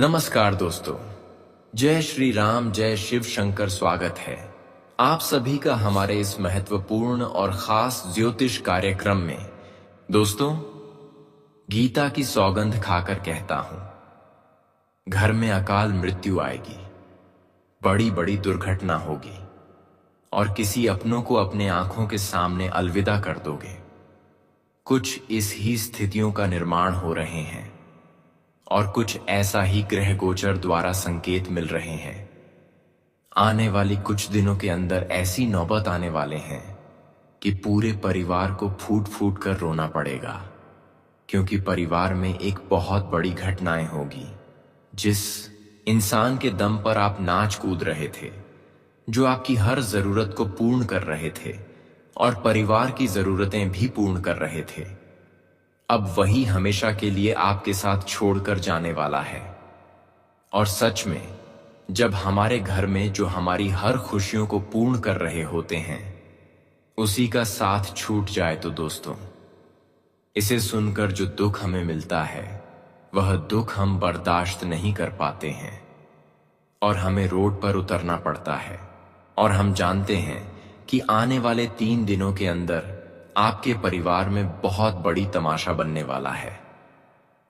नमस्कार दोस्तों, जय श्री राम, जय शिव शंकर। स्वागत है आप सभी का हमारे इस महत्वपूर्ण और खास ज्योतिष कार्यक्रम में। दोस्तों, गीता की सौगंध खाकर कहता हूं, घर में अकाल मृत्यु आएगी, बड़ी बड़ी दुर्घटना होगी और किसी अपनों को अपने आंखों के सामने अलविदा कर दोगे। कुछ इस ही स्थितियों का निर्माण हो रहे हैं और कुछ ऐसा ही ग्रह गोचर द्वारा संकेत मिल रहे हैं। आने वाली कुछ दिनों के अंदर ऐसी नौबत आने वाले हैं कि पूरे परिवार को फूट फूट कर रोना पड़ेगा, क्योंकि परिवार में एक बहुत बड़ी घटनाएं होगी। जिस इंसान के दम पर आप नाच कूद रहे थे, जो आपकी हर जरूरत को पूर्ण कर रहे थे और परिवार की जरूरतें भी पूर्ण कर रहे थे, अब वही हमेशा के लिए आपके साथ छोड़कर जाने वाला है। और सच में, जब हमारे घर में जो हमारी हर खुशियों को पूर्ण कर रहे होते हैं, उसी का साथ छूट जाए तो दोस्तों, इसे सुनकर जो दुख हमें मिलता है, वह दुख हम बर्दाश्त नहीं कर पाते हैं और हमें रोड पर उतरना पड़ता है। और हम जानते हैं कि आने वाले 3 दिनों के अंदर आपके परिवार में बहुत बड़ी तमाशा बनने वाला है।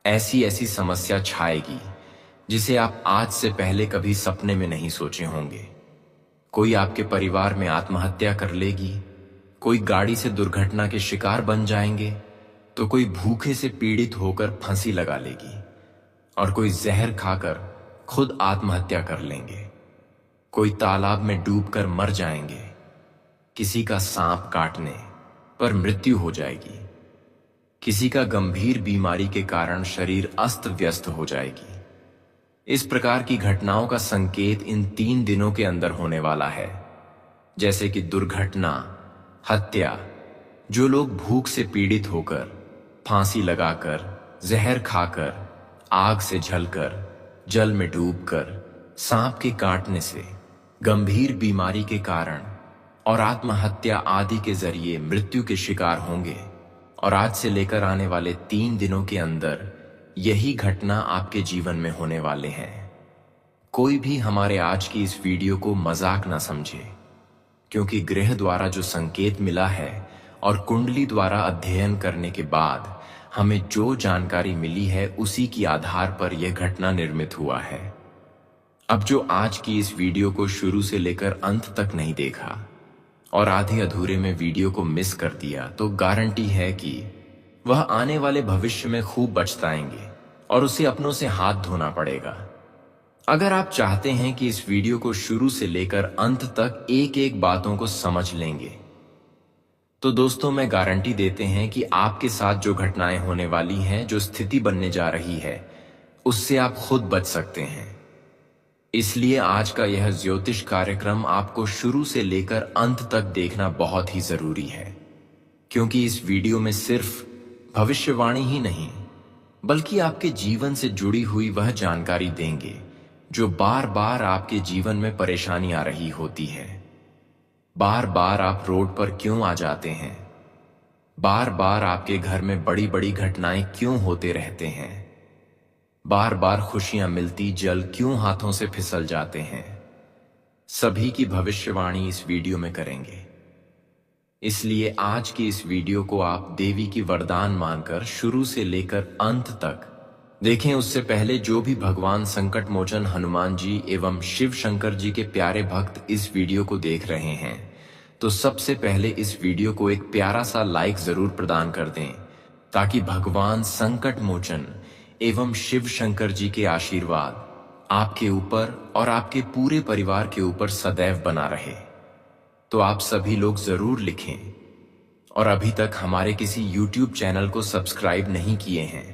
ऐसी ऐसी समस्या छाएगी जिसे आप आज से पहले कभी सपने में नहीं सोचे होंगे। कोई आपके परिवार में आत्महत्या कर लेगी, कोई गाड़ी से दुर्घटना के शिकार बन जाएंगे, तो कोई भूखे से पीड़ित होकर फांसी लगा लेगी और कोई जहर खाकर खुद आत्महत्या कर लेंगे। कोई तालाब में डूबकर मर जाएंगे, किसी का सांप काटने पर मृत्यु हो जाएगी, किसी का गंभीर बीमारी के कारण शरीर अस्त व्यस्त हो जाएगी। इस प्रकार की घटनाओं का संकेत इन 3 दिनों के अंदर होने वाला है, जैसे कि दुर्घटना, हत्या, जो लोग भूख से पीड़ित होकर, फांसी लगाकर, जहर खाकर, आग से झलकर, जल में डूबकर, सांप के काटने से, गंभीर बीमारी के कारण और आत्महत्या आदि के जरिए मृत्यु के शिकार होंगे। और आज से लेकर आने वाले 3 दिनों के अंदर यही घटना आपके जीवन में होने वाले हैं। कोई भी हमारे आज की इस वीडियो को मजाक ना समझे, क्योंकि ग्रह द्वारा जो संकेत मिला है और कुंडली द्वारा अध्ययन करने के बाद हमें जो जानकारी मिली है, उसी के आधार पर यह घटना निर्मित हुआ है। अब जो आज की इस वीडियो को शुरू से लेकर अंत तक नहीं देखा और आधे अधूरे में वीडियो को मिस कर दिया, तो गारंटी है कि वह आने वाले भविष्य में खूब पछताएंगे और उसे अपनों से हाथ धोना पड़ेगा। अगर आप चाहते हैं कि इस वीडियो को शुरू से लेकर अंत तक एक एक बातों को समझ लेंगे, तो दोस्तों मैं गारंटी देते हैं कि आपके साथ जो घटनाएं होने वाली हैं, जो स्थिति बनने जा रही है, उससे आप खुद बच सकते हैं। इसलिए आज का यह ज्योतिष कार्यक्रम आपको शुरू से लेकर अंत तक देखना बहुत ही जरूरी है, क्योंकि इस वीडियो में सिर्फ भविष्यवाणी ही नहीं, बल्कि आपके जीवन से जुड़ी हुई वह जानकारी देंगे जो बार बार आपके जीवन में परेशानी आ रही होती है। बार बार आप रोड पर क्यों आ जाते हैं, बार बार आपके घर में बड़ी बड़ी घटनाएं क्यों होते रहते हैं, बार बार खुशियां मिलती जल क्यों हाथों से फिसल जाते हैं, सभी की भविष्यवाणी इस वीडियो में करेंगे। इसलिए आज की इस वीडियो को आप देवी की वरदान मानकर शुरू से लेकर अंत तक देखें। उससे पहले जो भी भगवान संकट मोचन हनुमान जी एवं शिव शंकर जी के प्यारे भक्त इस वीडियो को देख रहे हैं, तो सबसे पहले इस वीडियो को एक प्यारा सा लाइक जरूर प्रदान कर दें, ताकि भगवान संकट मोचन एवं शिव शंकर जी के आशीर्वाद आपके ऊपर और आपके पूरे परिवार के ऊपर सदैव बना रहे। तो आप सभी लोग जरूर लिखें, और अभी तक हमारे किसी YouTube चैनल को सब्सक्राइब नहीं किए हैं,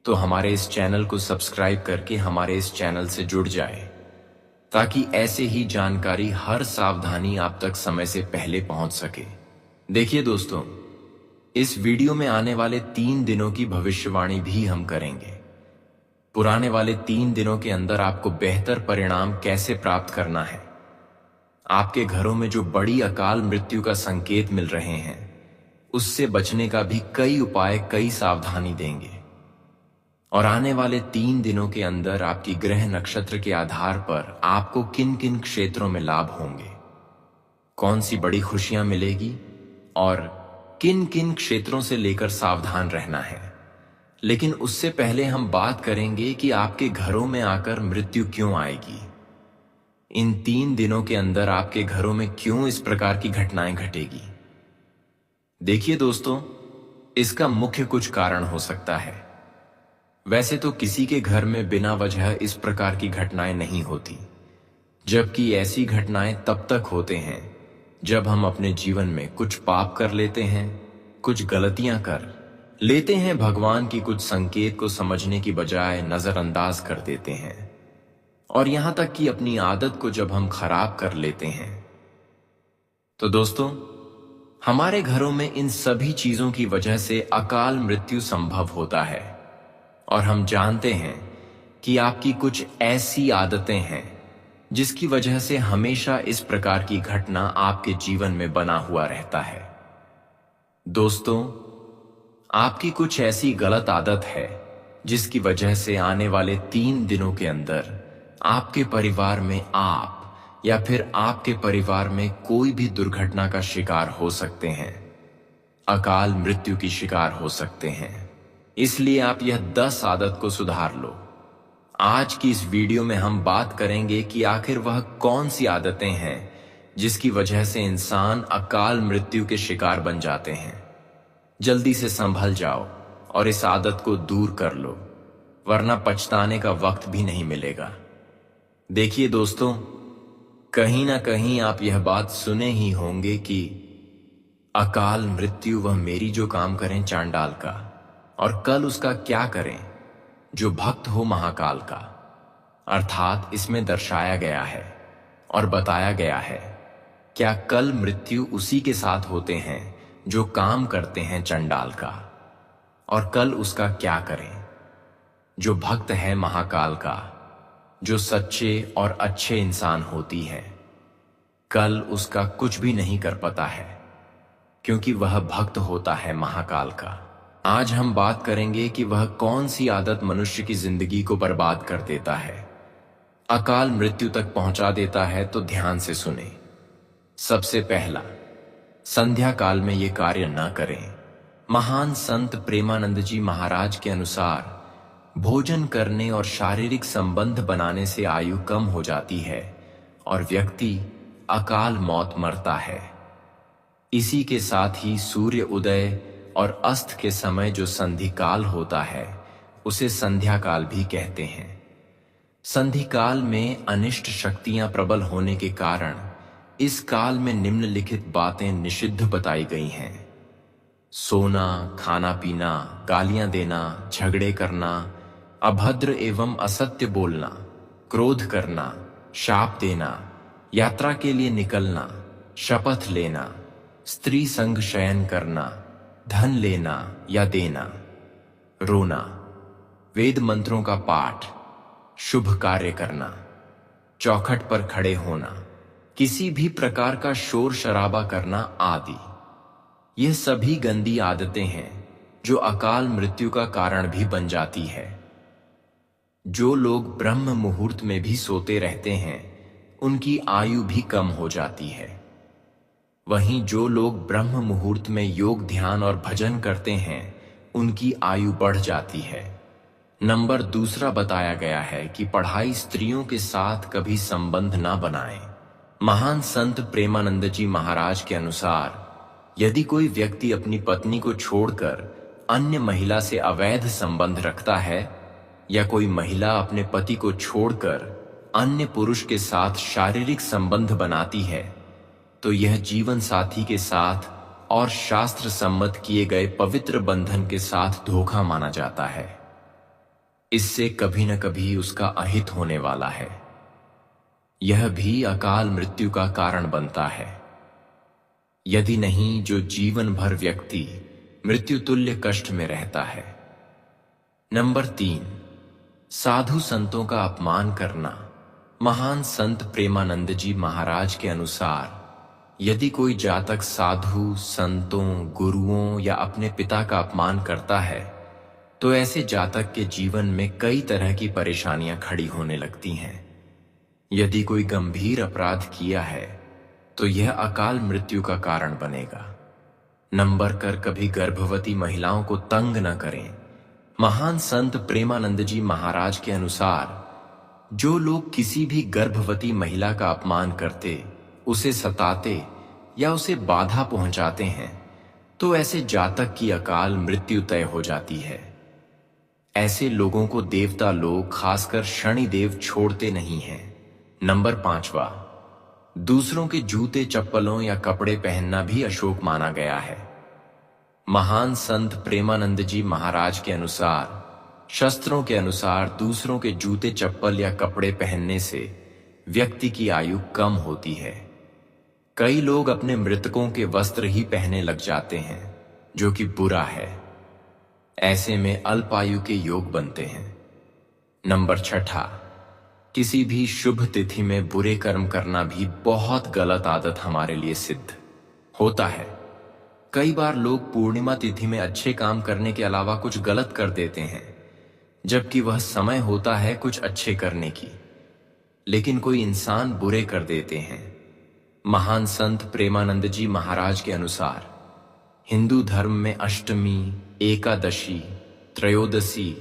तो हमारे इस चैनल को सब्सक्राइब करके हमारे इस चैनल से जुड़ जाए, ताकि ऐसे ही जानकारी हर सावधानी आप तक समय से पहले पहुंच सके। देखिए दोस्तों, इस वीडियो में आने वाले 3 दिनों की भविष्यवाणी भी हम करेंगे। पुराने वाले 3 दिनों के अंदर आपको बेहतर परिणाम कैसे प्राप्त करना है, आपके घरों में जो बड़ी अकाल मृत्यु का संकेत मिल रहे हैं, उससे बचने का भी कई उपाय, कई सावधानी देंगे। और आने वाले 3 दिनों के अंदर आपकी ग्रह नक्षत्र के आधार पर आपको किन किन क्षेत्रों में लाभ होंगे, कौन सी बड़ी खुशियां मिलेगी और किन किन क्षेत्रों से लेकर सावधान रहना है। लेकिन उससे पहले हम बात करेंगे कि आपके घरों में आकर मृत्यु क्यों आएगी। इन 3 दिनों के अंदर आपके घरों में क्यों इस प्रकार की घटनाएं घटेगी। देखिए दोस्तों, इसका मुख्य कुछ कारण हो सकता है। वैसे तो किसी के घर में बिना वजह इस प्रकार की घटनाएं नहीं होती, जबकि ऐसी घटनाएं तब तक होते हैं जब हम अपने जीवन में कुछ पाप कर लेते हैं, कुछ गलतियां कर लेते हैं, भगवान की कुछ संकेत को समझने की बजाय नजरअंदाज कर देते हैं, और यहां तक कि अपनी आदत को जब हम खराब कर लेते हैं। तो दोस्तों, हमारे घरों में इन सभी चीजों की वजह से अकाल मृत्यु संभव होता है। और हम जानते हैं कि आपकी कुछ ऐसी आदतें हैं जिसकी वजह से हमेशा इस प्रकार की घटना आपके जीवन में बना हुआ रहता है। दोस्तों, आपकी कुछ ऐसी गलत आदत है जिसकी वजह से आने वाले 3 दिनों के अंदर आपके परिवार में आप या फिर आपके परिवार में कोई भी दुर्घटना का शिकार हो सकते हैं, अकाल मृत्यु की शिकार हो सकते हैं। इसलिए आप यह 10 आदत को सुधार लो। आज की इस वीडियो में हम बात करेंगे कि आखिर वह कौन सी आदतें हैं जिसकी वजह से इंसान अकाल मृत्यु के शिकार बन जाते हैं। जल्दी से संभल जाओ और इस आदत को दूर कर लो, वरना पछताने का वक्त भी नहीं मिलेगा। देखिए दोस्तों, कहीं ना कहीं आप यह बात सुने ही होंगे कि अकाल मृत्यु वह मेरी जो काम करें चांडाल का, और कल उसका क्या करें जो भक्त हो महाकाल का। अर्थात इसमें दर्शाया गया है और बताया गया है, क्या कल मृत्यु उसी के साथ होते हैं जो काम करते हैं चंडाल का, और कल उसका क्या करें जो भक्त है महाकाल का, जो सच्चे और अच्छे इंसान होती है। कल उसका कुछ भी नहीं कर पाता है क्योंकि वह भक्त होता है महाकाल का। आज हम बात करेंगे कि वह कौन सी आदत मनुष्य की जिंदगी को बर्बाद कर देता है, अकाल मृत्यु तक पहुंचा देता है। तो ध्यान से सुने। सबसे पहला, संध्या काल में ये कार्य न करें। महान संत प्रेमानंद जी महाराज के अनुसार भोजन करने और शारीरिक संबंध बनाने से आयु कम हो जाती है और व्यक्ति अकाल मौत मरता है। इसी के साथ ही सूर्य उदय और अस्त के समय जो संधि काल होता है उसे संध्या काल भी कहते हैं। संधि काल में अनिष्ट शक्तियां प्रबल होने के कारण इस काल में निम्नलिखित बातें निषिद्ध बताई गई हैं: सोना, खाना पीना, गालियां देना, झगड़े करना, अभद्र एवं असत्य बोलना, क्रोध करना, शाप देना, यात्रा के लिए निकलना, शपथ लेना, स्त्री संग शयन करना, धन लेना या देना, रोना, वेद मंत्रों का पाठ, शुभ कार्य करना, चौखट पर खड़े होना, किसी भी प्रकार का शोर शराबा करना आदि। यह सभी गंदी आदतें हैं जो अकाल मृत्यु का कारण भी बन जाती है। जो लोग ब्रह्म मुहूर्त में भी सोते रहते हैं उनकी आयु भी कम हो जाती है। वहीं जो लोग ब्रह्म मुहूर्त में योग, ध्यान और भजन करते हैं उनकी आयु बढ़ जाती है। नंबर दूसरा बताया गया है कि पढ़ाई स्त्रियों के साथ कभी संबंध ना बनाएं। महान संत प्रेमानंद जी महाराज के अनुसार यदि कोई व्यक्ति अपनी पत्नी को छोड़कर अन्य महिला से अवैध संबंध रखता है या कोई महिला अपने पति को छोड़कर अन्य पुरुष के साथ शारीरिक संबंध बनाती है तो यह जीवन साथी के साथ और शास्त्र सम्मत किए गए पवित्र बंधन के साथ धोखा माना जाता है। इससे कभी न कभी उसका अहित होने वाला है। यह भी अकाल मृत्यु का कारण बनता है। यदि नहीं, जो जीवन भर व्यक्ति मृत्यु तुल्य कष्ट में रहता है। नंबर 3, साधु संतों का अपमान करना। महान संत प्रेमानंद जी महाराज के अनुसार यदि कोई जातक साधु, संतों, गुरुओं या अपने पिता का अपमान करता है तो ऐसे जातक के जीवन में कई तरह की परेशानियां खड़ी होने लगती हैं। यदि कोई गंभीर अपराध किया है तो यह अकाल मृत्यु का कारण बनेगा। नंबर कर कभी गर्भवती महिलाओं को तंग न करें। महान संत प्रेमानंद जी महाराज के अनुसार जो लोग किसी भी गर्भवती महिला का अपमान करते, उसे सताते या उसे बाधा पहुंचाते हैं तो ऐसे जातक की अकाल मृत्यु तय हो जाती है। ऐसे लोगों को देवता लोग खासकर शनिदेव छोड़ते नहीं हैं। नंबर 5वां, दूसरों के जूते चप्पलों या कपड़े पहनना भी अशुभ माना गया है। महान संत प्रेमानंद जी महाराज के अनुसार शास्त्रों के अनुसार दूसरों के जूते चप्पल या कपड़े पहनने से व्यक्ति की आयु कम होती है। कई लोग अपने मृतकों के वस्त्र ही पहनने लग जाते हैं, जो कि बुरा है। ऐसे में अल्पायु के योग बनते हैं। नंबर 6, किसी भी शुभ तिथि में बुरे कर्म करना भी बहुत गलत आदत हमारे लिए सिद्ध होता है। कई बार लोग पूर्णिमा तिथि में अच्छे काम करने के अलावा कुछ गलत कर देते हैं, जबकि वह समय होता है कुछ अच्छे करने की, लेकिन कोई इंसान बुरे कर देते हैं। महान संत प्रेमानंद जी महाराज के अनुसार हिंदू धर्म में अष्टमी, एकादशी, त्रयोदशी,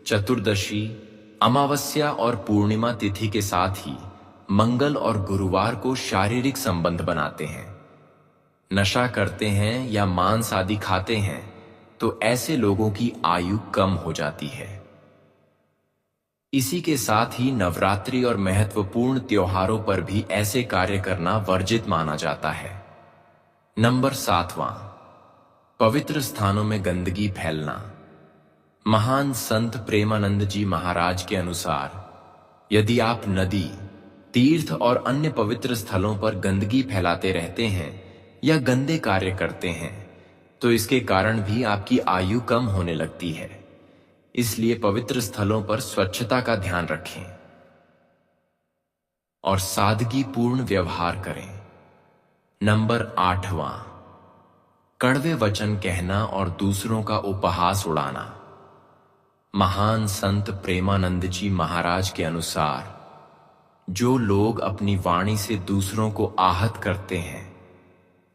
चतुर्दशी, अमावस्या और पूर्णिमा तिथि के साथ ही मंगल और गुरुवार को शारीरिक संबंध बनाते हैं। नशा करते हैं या मांस आदि खाते हैं तो ऐसे लोगों की आयु कम हो जाती है। इसी के साथ ही नवरात्रि और महत्वपूर्ण त्योहारों पर भी ऐसे कार्य करना वर्जित माना जाता है। नंबर 7वां, पवित्र स्थानों में गंदगी फैलना। महान संत प्रेमानंद जी महाराज के अनुसार यदि आप नदी, तीर्थ और अन्य पवित्र स्थलों पर गंदगी फैलाते रहते हैं या गंदे कार्य करते हैं तो इसके कारण भी आपकी आयु कम होने लगती है। इसलिए पवित्र स्थलों पर स्वच्छता का ध्यान रखें और सादगीपूर्ण व्यवहार करें। नंबर 8वां, कड़वे वचन कहना और दूसरों का उपहास उड़ाना। महान संत प्रेमानंद जी महाराज के अनुसार जो लोग अपनी वाणी से दूसरों को आहत करते हैं,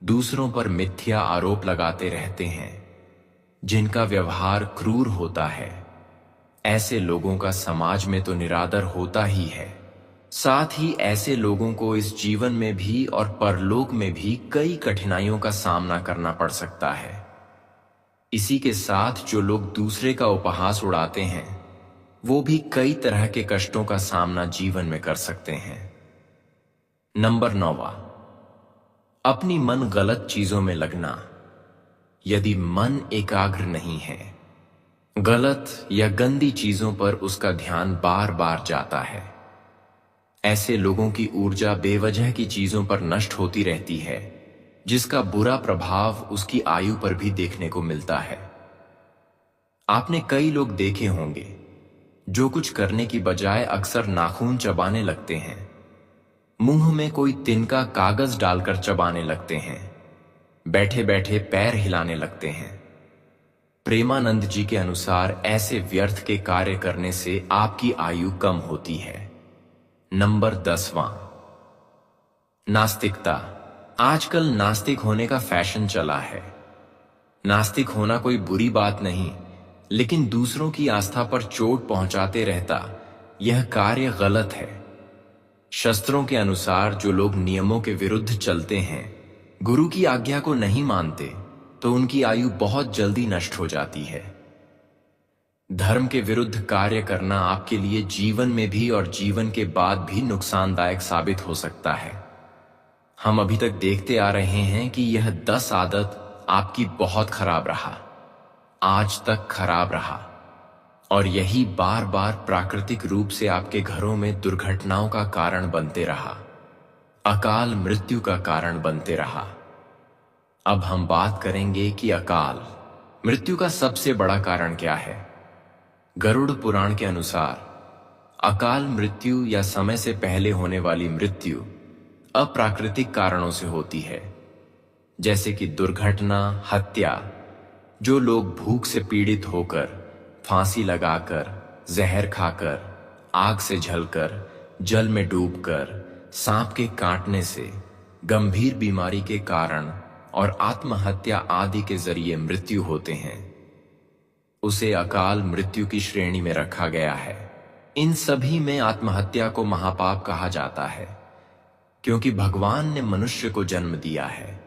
दूसरों पर मिथ्या आरोप लगाते रहते हैं, जिनका व्यवहार क्रूर होता है, ऐसे लोगों का समाज में तो निरादर होता ही है। साथ ही ऐसे लोगों को इस जीवन में भी और परलोक में भी कई कठिनाइयों का सामना करना पड़ सकता है। इसी के साथ जो लोग दूसरे का उपहास उड़ाते हैं वो भी कई तरह के कष्टों का सामना जीवन में कर सकते हैं। नंबर 9वां, अपनी मन गलत चीजों में लगना। यदि मन एकाग्र नहीं है, गलत या गंदी चीजों पर उसका ध्यान बार बार जाता है, ऐसे लोगों की ऊर्जा बेवजह की चीजों पर नष्ट होती रहती है, जिसका बुरा प्रभाव उसकी आयु पर भी देखने को मिलता है। आपने कई लोग देखे होंगे जो कुछ करने की बजाय अक्सर नाखून चबाने लगते हैं, मुंह में कोई तिनका कागज डालकर चबाने लगते हैं, बैठे बैठे पैर हिलाने लगते हैं। प्रेमानंद जी के अनुसार ऐसे व्यर्थ के कार्य करने से आपकी आयु कम होती है। नंबर 10वां, नास्तिकता। आजकल नास्तिक होने का फैशन चला है। नास्तिक होना कोई बुरी बात नहीं, लेकिन दूसरों की आस्था पर चोट पहुंचाते रहता यह कार्य गलत है। शास्त्रों के अनुसार जो लोग नियमों के विरुद्ध चलते हैं, गुरु की आज्ञा को नहीं मानते, तो उनकी आयु बहुत जल्दी नष्ट हो जाती है। धर्म के विरुद्ध कार्य करना आपके लिए जीवन में भी और जीवन के बाद भी नुकसानदायक साबित हो सकता है। हम अभी तक देखते आ रहे हैं कि यह 10 आदत आपकी बहुत खराब रहा, आज तक खराब रहा, और यही बार बार प्राकृतिक रूप से आपके घरों में दुर्घटनाओं का कारण बनते रहा, अकाल मृत्यु का कारण बनते रहा। अब हम बात करेंगे कि अकाल मृत्यु का सबसे बड़ा कारण क्या है। गरुड़ पुराण के अनुसार अकाल मृत्यु या समय से पहले होने वाली मृत्यु अप्राकृतिक कारणों से होती है, जैसे कि दुर्घटना, हत्या। जो लोग भूख से पीड़ित होकर फांसी लगाकर, जहर खाकर, आग से झलकर, जल में डूबकर, सांप के काटने से, गंभीर बीमारी के कारण और आत्महत्या आदि के जरिए मृत्यु होते हैं, उसे अकाल मृत्यु की श्रेणी में रखा गया है। इन सभी में आत्महत्या को महापाप कहा जाता है, क्योंकि भगवान ने मनुष्य को जन्म दिया है।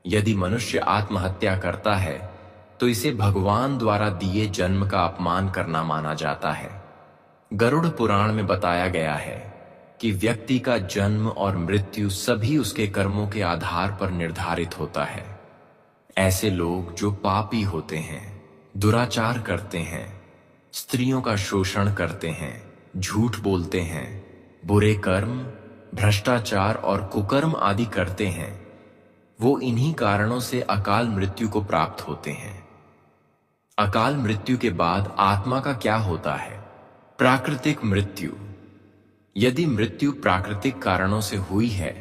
यदि मनुष्य आत्महत्या करता है तो इसे भगवान द्वारा दिए जन्म का अपमान करना माना जाता है। गरुड़ पुराण में बताया गया है कि व्यक्ति का जन्म और मृत्यु सभी उसके कर्मों के आधार पर निर्धारित होता है। ऐसे लोग जो पापी होते हैं, दुराचार करते हैं, स्त्रियों का शोषण करते हैं, झूठ बोलते हैं, बुरे कर्म, भ्रष्टाचार और कुकर्म आदि करते हैं, वो इन्हीं कारणों से अकाल मृत्यु को प्राप्त होते हैं। अकाल मृत्यु के बाद आत्मा का क्या होता है? प्राकृतिक मृत्यु। यदि मृत्यु प्राकृतिक कारणों से हुई है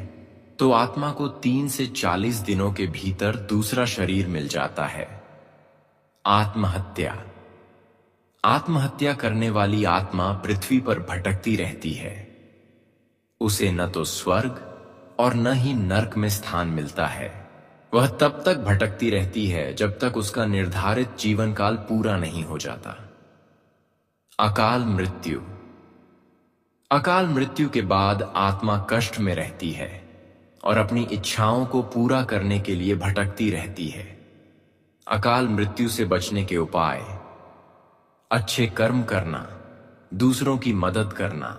तो आत्मा को 3 से 40 दिनों के भीतर दूसरा शरीर मिल जाता है। आत्महत्या। आत्महत्या करने वाली आत्मा पृथ्वी पर भटकती रहती है। उसे न तो स्वर्ग और न ही नरक में स्थान मिलता है। वह तब तक भटकती रहती है जब तक उसका निर्धारित जीवन काल पूरा नहीं हो जाता। अकाल मृत्यु। अकाल मृत्यु के बाद आत्मा कष्ट में रहती है और अपनी इच्छाओं को पूरा करने के लिए भटकती रहती है। अकाल मृत्यु से बचने के उपाय: अच्छे कर्म करना, दूसरों की मदद करना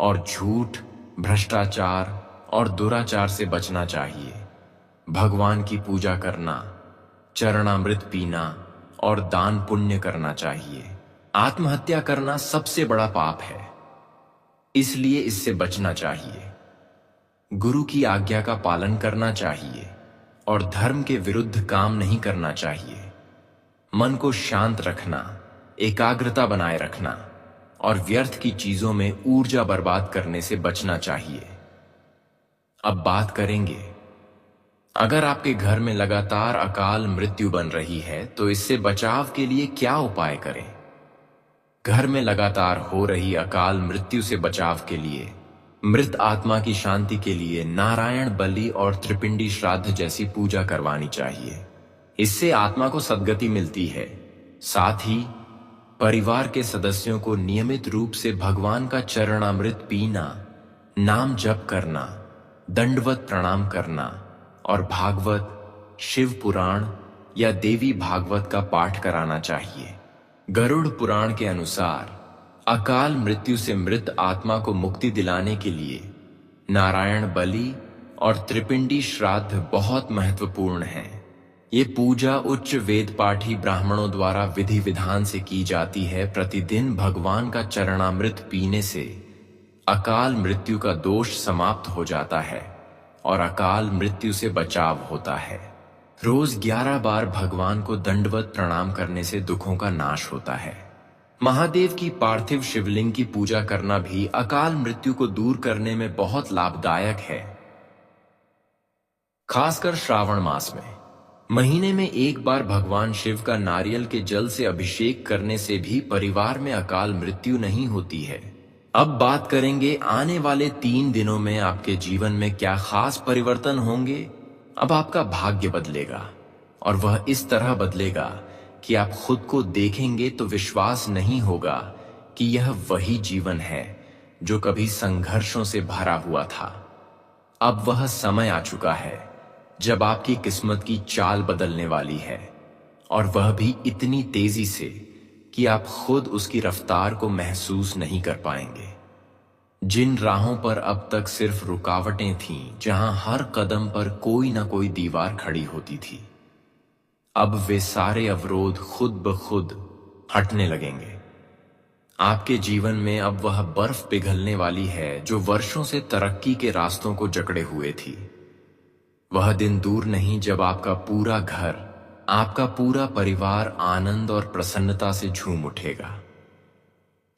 और झूठ, भ्रष्टाचार और दुराचार से बचना चाहिए। भगवान की पूजा करना, चरणामृत पीना और दान पुण्य करना चाहिए। आत्महत्या करना सबसे बड़ा पाप है, इसलिए इससे बचना चाहिए। गुरु की आज्ञा का पालन करना चाहिए और धर्म के विरुद्ध काम नहीं करना चाहिए। मन को शांत रखना, एकाग्रता बनाए रखना और व्यर्थ की चीजों में ऊर्जा बर्बाद करने से बचना चाहिए। अब बात करेंगे, अगर आपके घर में लगातार अकाल मृत्यु बन रही है तो इससे बचाव के लिए क्या उपाय करें? घर में लगातार हो रही अकाल मृत्यु से बचाव के लिए मृत आत्मा की शांति के लिए नारायण बलि और त्रिपिंडी श्राद्ध जैसी पूजा करवानी चाहिए। इससे आत्मा को सद्गति मिलती है। साथ ही परिवार के सदस्यों को नियमित रूप से भगवान का चरणामृत पीना, नाम जप करना, दंडवत प्रणाम करना और भागवत, शिव पुराण या देवी भागवत का पाठ कराना चाहिए। गरुड़ पुराण के अनुसार अकाल मृत्यु से मृत आत्मा को मुक्ति दिलाने के लिए नारायण बलि और त्रिपिंडी श्राद्ध बहुत महत्वपूर्ण है। ये पूजा उच्च वेद पाठी ब्राह्मणों द्वारा विधि विधान से की जाती है। प्रतिदिन भगवान का चरणामृत पीने से अकाल मृत्यु का दोष समाप्त हो जाता है और अकाल मृत्यु से बचाव होता है। रोज 11 बार भगवान को दंडवत प्रणाम करने से दुखों का नाश होता है। महादेव की पार्थिव शिवलिंग की पूजा करना भी अकाल मृत्यु को दूर करने में बहुत लाभदायक है। खासकर श्रावण मास में महीने में एक बार भगवान शिव का नारियल के जल से अभिषेक करने से भी परिवार में अकाल मृत्यु नहीं होती है। अब बात करेंगे आने वाले 3 दिनों में आपके जीवन में क्या खास परिवर्तन होंगे। अब आपका भाग्य बदलेगा और वह इस तरह बदलेगा कि आप खुद को देखेंगे तो विश्वास नहीं होगा कि यह वही जीवन है जो कभी संघर्षों से भरा हुआ था। अब वह समय आ चुका है जब आपकी किस्मत की चाल बदलने वाली है, और वह भी इतनी तेजी से कि आप खुद उसकी रफ्तार को महसूस नहीं कर पाएंगे। जिन राहों पर अब तक सिर्फ रुकावटें थीं, जहां हर कदम पर कोई ना कोई दीवार खड़ी होती थी, अब वे सारे अवरोध खुद ब खुद हटने लगेंगे। आपके जीवन में अब वह बर्फ पिघलने वाली है जो वर्षों से तरक्की के रास्तों को जकड़े हुए थी। वह दिन दूर नहीं जब आपका पूरा घर, आपका पूरा परिवार आनंद और प्रसन्नता से झूम उठेगा,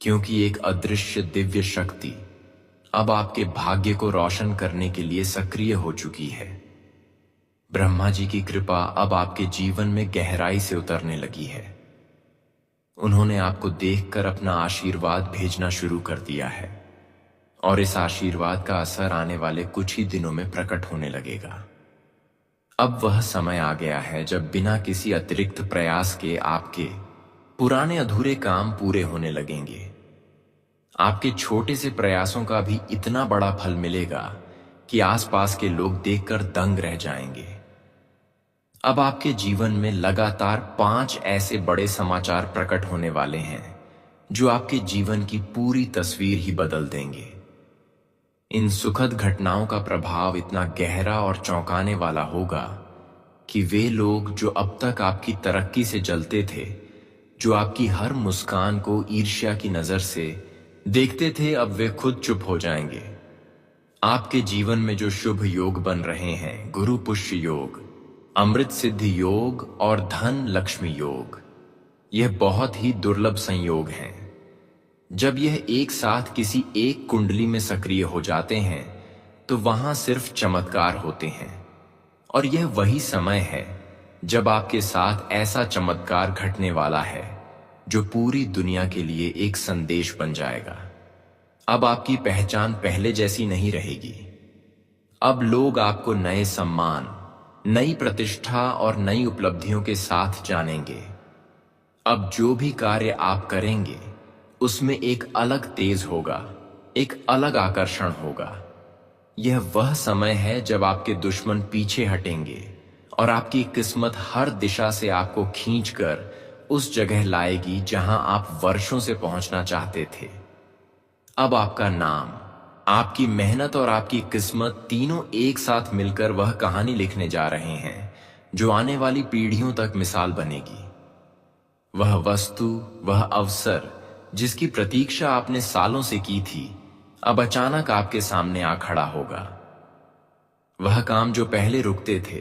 क्योंकि एक अदृश्य दिव्य शक्ति अब आपके भाग्य को रोशन करने के लिए सक्रिय हो चुकी है। ब्रह्मा जी की कृपा अब आपके जीवन में गहराई से उतरने लगी है। उन्होंने आपको देखकर अपना आशीर्वाद भेजना शुरू कर दिया है और इस आशीर्वाद का असर आने वाले कुछ ही दिनों में प्रकट होने लगेगा। अब वह समय आ गया है जब बिना किसी अतिरिक्त प्रयास के आपके पुराने अधूरे काम पूरे होने लगेंगे। आपके छोटे से प्रयासों का भी इतना बड़ा फल मिलेगा कि आसपास के लोग देखकर दंग रह जाएंगे। अब आपके जीवन में लगातार 5 ऐसे बड़े समाचार प्रकट होने वाले हैं जो आपके जीवन की पूरी तस्वीर ही बदल देंगे। इन सुखद घटनाओं का प्रभाव इतना गहरा और चौंकाने वाला होगा कि वे लोग जो अब तक आपकी तरक्की से जलते थे, जो आपकी हर मुस्कान को ईर्ष्या की नजर से देखते थे, अब वे खुद चुप हो जाएंगे। आपके जीवन में जो शुभ योग बन रहे हैं, गुरु पुष्य योग, अमृत सिद्धि योग और धन लक्ष्मी योग, यह बहुत ही दुर्लभ संयोग हैं। जब यह एक साथ किसी एक कुंडली में सक्रिय हो जाते हैं तो वहां सिर्फ चमत्कार होते हैं, और यह वही समय है जब आपके साथ ऐसा चमत्कार घटने वाला है जो पूरी दुनिया के लिए एक संदेश बन जाएगा। अब आपकी पहचान पहले जैसी नहीं रहेगी। अब लोग आपको नए सम्मान, नई प्रतिष्ठा और नई उपलब्धियों के साथ जानेंगे। अब जो भी कार्य आप करेंगे उसमें एक अलग तेज होगा, एक अलग आकर्षण होगा। यह वह समय है जब आपके दुश्मन पीछे हटेंगे और आपकी किस्मत हर दिशा से आपको खींचकर उस जगह लाएगी जहां आप वर्षों से पहुंचना चाहते थे। अब आपका नाम, आपकी मेहनत और आपकी किस्मत तीनों एक साथ मिलकर वह कहानी लिखने जा रहे हैं जो आने वाली पीढ़ियों तक मिसाल बनेगी। वह वस्तु, वह अवसर जिसकी प्रतीक्षा आपने सालों से की थी, अब अचानक आपके सामने आ खड़ा होगा। वह काम जो पहले रुकते थे,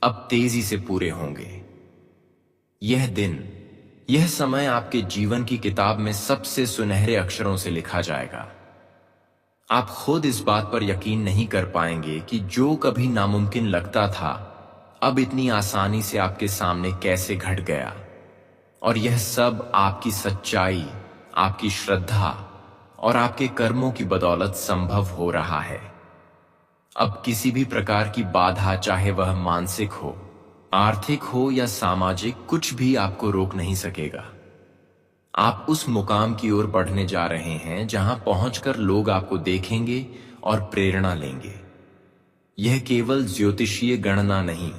अब तेजी से पूरे होंगे। यह दिन, यह समय आपके जीवन की किताब में सबसे सुनहरे अक्षरों से लिखा जाएगा। आप खुद इस बात पर यकीन नहीं कर पाएंगे कि जो कभी नामुमकिन लगता था, अब इतनी आसानी से आपके सामने कैसे घट गया। और यह सब आपकी सच्चाई, आपकी श्रद्धा और आपके कर्मों की बदौलत संभव हो रहा है। अब किसी भी प्रकार की बाधा, चाहे वह मानसिक हो, आर्थिक हो या सामाजिक, कुछ भी आपको रोक नहीं सकेगा। आप उस मुकाम की ओर बढ़ने जा रहे हैं जहां पहुंचकर लोग आपको देखेंगे और प्रेरणा लेंगे। यह केवल ज्योतिषीय गणना नहीं,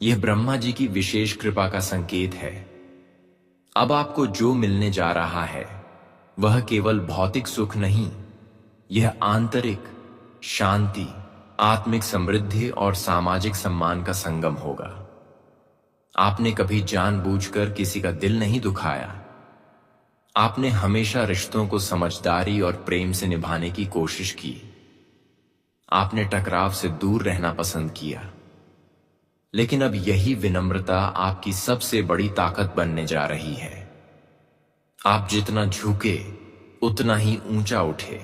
यह ब्रह्मा जी की विशेष कृपा का संकेत है। अब आपको जो मिलने जा रहा है वह केवल भौतिक सुख नहीं, यह आंतरिक शांति, आत्मिक समृद्धि और सामाजिक सम्मान का संगम होगा। आपने कभी जानबूझकर किसी का दिल नहीं दुखाया। आपने हमेशा रिश्तों को समझदारी और प्रेम से निभाने की कोशिश की। आपने टकराव से दूर रहना पसंद किया। लेकिन अब यही विनम्रता आपकी सबसे बड़ी ताकत बनने जा रही है। आप जितना झुके उतना ही ऊंचा उठे,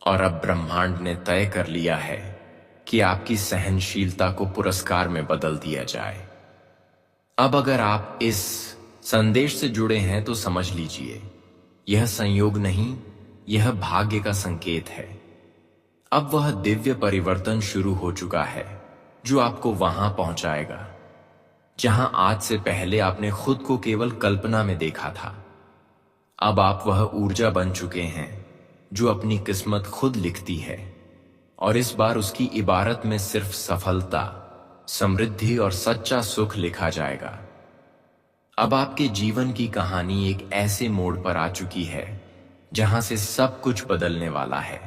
और अब ब्रह्मांड ने तय कर लिया है कि आपकी सहनशीलता को पुरस्कार में बदल दिया जाए। अब अगर आप इस संदेश से जुड़े हैं तो समझ लीजिए, यह संयोग नहीं, यह भाग्य का संकेत है। अब वह दिव्य परिवर्तन शुरू हो चुका है जो आपको वहां पहुंचाएगा जहां आज से पहले आपने खुद को केवल कल्पना में देखा था। अब आप वह ऊर्जा बन चुके हैं जो अपनी किस्मत खुद लिखती है, और इस बार उसकी इबारत में सिर्फ सफलता, समृद्धि और सच्चा सुख लिखा जाएगा। अब आपके जीवन की कहानी एक ऐसे मोड़ पर आ चुकी है जहां से सब कुछ बदलने वाला है।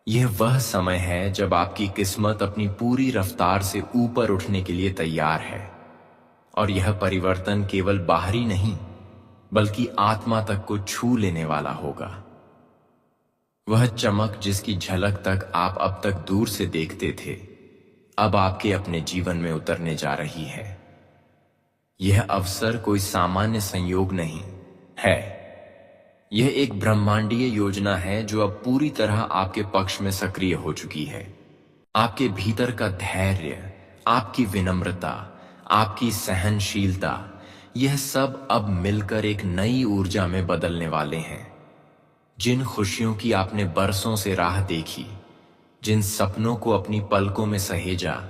यह वह समय है जब आपकी किस्मत अपनी पूरी रफ्तार से ऊपर उठने के लिए तैयार है, और यह परिवर्तन केवल बाहरी नहीं बल्कि आत्मा तक को छू लेने वाला होगा। वह चमक जिसकी झलक तक आप अब तक दूर से देखते थे, अब आपके अपने जीवन में उतरने जा रही है। यह अवसर कोई सामान्य संयोग नहीं है, यह एक ब्रह्मांडीय योजना है जो अब पूरी तरह आपके पक्ष में सक्रिय हो चुकी है। आपके भीतर का धैर्य, आपकी विनम्रता, आपकी सहनशीलता, यह सब अब मिलकर एक नई ऊर्जा में बदलने वाले हैं। जिन खुशियों की आपने बरसों से राह देखी, जिन सपनों को अपनी पलकों में सहेजा,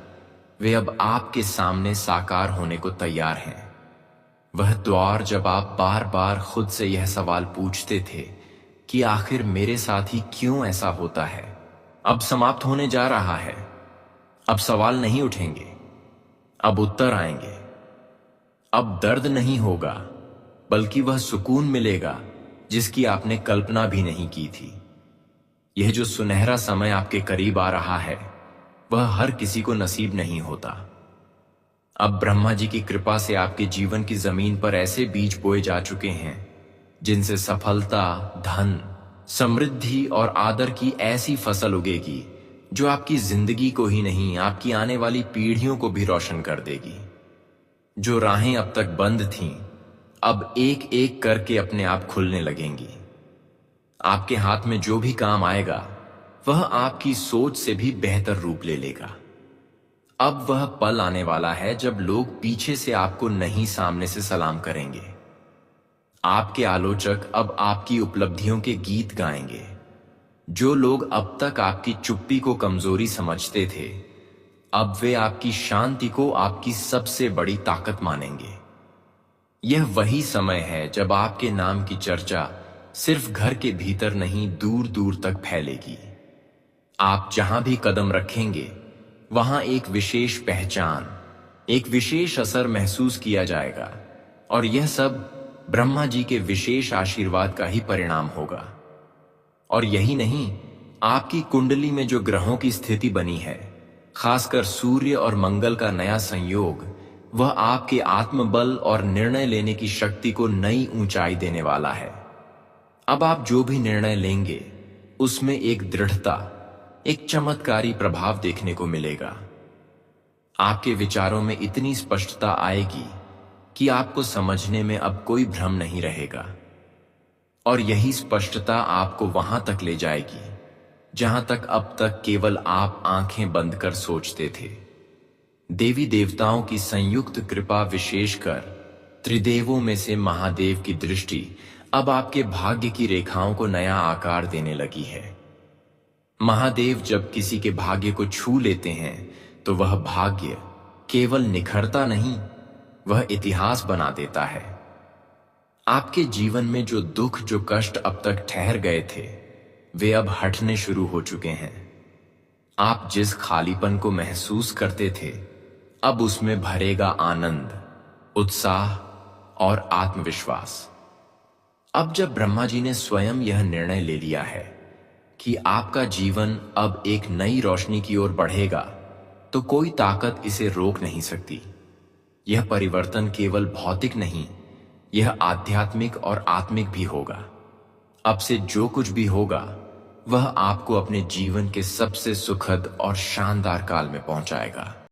वे अब आपके सामने साकार होने को तैयार हैं। वह द्वार जब आप बार बार खुद से यह सवाल पूछते थे कि आखिर मेरे साथ ही क्यों ऐसा होता है, अब समाप्त होने जा रहा है। अब सवाल नहीं उठेंगे, अब उत्तर आएंगे। अब दर्द नहीं होगा, बल्कि वह सुकून मिलेगा जिसकी आपने कल्पना भी नहीं की थी। यह जो सुनहरा समय आपके करीब आ रहा है, वह हर किसी को नसीब नहीं होता। अब ब्रह्मा जी की कृपा से आपके जीवन की जमीन पर ऐसे बीज बोए जा चुके हैं जिनसे सफलता, धन, समृद्धि और आदर की ऐसी फसल उगेगी जो आपकी जिंदगी को ही नहीं, आपकी आने वाली पीढ़ियों को भी रोशन कर देगी। जो राहें अब तक बंद थीं, अब एक एक करके अपने आप खुलने लगेंगी। आपके हाथ में जो भी काम आएगा, वह आपकी सोच से भी बेहतर रूप ले लेगा। अब वह पल आने वाला है जब लोग पीछे से आपको नहीं, सामने से सलाम करेंगे। आपके आलोचक अब आपकी उपलब्धियों के गीत गाएंगे। जो लोग अब तक आपकी चुप्पी को कमजोरी समझते थे, अब वे आपकी शांति को आपकी सबसे बड़ी ताकत मानेंगे। यह वही समय है जब आपके नाम की चर्चा सिर्फ घर के भीतर नहीं, दूर दूर तक फैलेगी। आप जहां भी कदम रखेंगे, वहां एक विशेष पहचान, एक विशेष असर महसूस किया जाएगा, और यह सब ब्रह्मा जी के विशेष आशीर्वाद का ही परिणाम होगा। और यही नहीं, आपकी कुंडली में जो ग्रहों की स्थिति बनी है, खासकर सूर्य और मंगल का नया संयोग, वह आपके आत्मबल और निर्णय लेने की शक्ति को नई ऊंचाई देने वाला है। अब आप जो भी निर्णय लेंगे, उसमें एक दृढ़ता, एक चमत्कारी प्रभाव देखने को मिलेगा। आपके विचारों में इतनी स्पष्टता आएगी कि आपको समझने में अब कोई भ्रम नहीं रहेगा। और यही स्पष्टता आपको वहां तक ले जाएगी जहां तक अब तक केवल आप आंखें बंद कर सोचते थे। देवी देवताओं की संयुक्त कृपा, विशेषकर त्रिदेवों में से महादेव की दृष्टि, अब आपके भाग्य की रेखाओं को नया आकार देने लगी है। महादेव जब किसी के भाग्य को छू लेते हैं, तो वह भाग्य केवल निखरता नहीं, वह इतिहास बना देता है। आपके जीवन में जो दुख, जो कष्ट अब तक ठहर गए थे, वे अब हटने शुरू हो चुके हैं। आप जिस खालीपन को महसूस करते थे, अब उसमें भरेगा आनंद, उत्साह और आत्मविश्वास। अब जब ब्रह्मा जी ने स्वयं यह निर्णय ले लिया है कि आपका जीवन अब एक नई रोशनी की ओर बढ़ेगा, तो कोई ताकत इसे रोक नहीं सकती। यह परिवर्तन केवल भौतिक नहीं, यह आध्यात्मिक और आत्मिक भी होगा। अब से जो कुछ भी होगा, वह आपको अपने जीवन के सबसे सुखद और शानदार काल में पहुंचाएगा।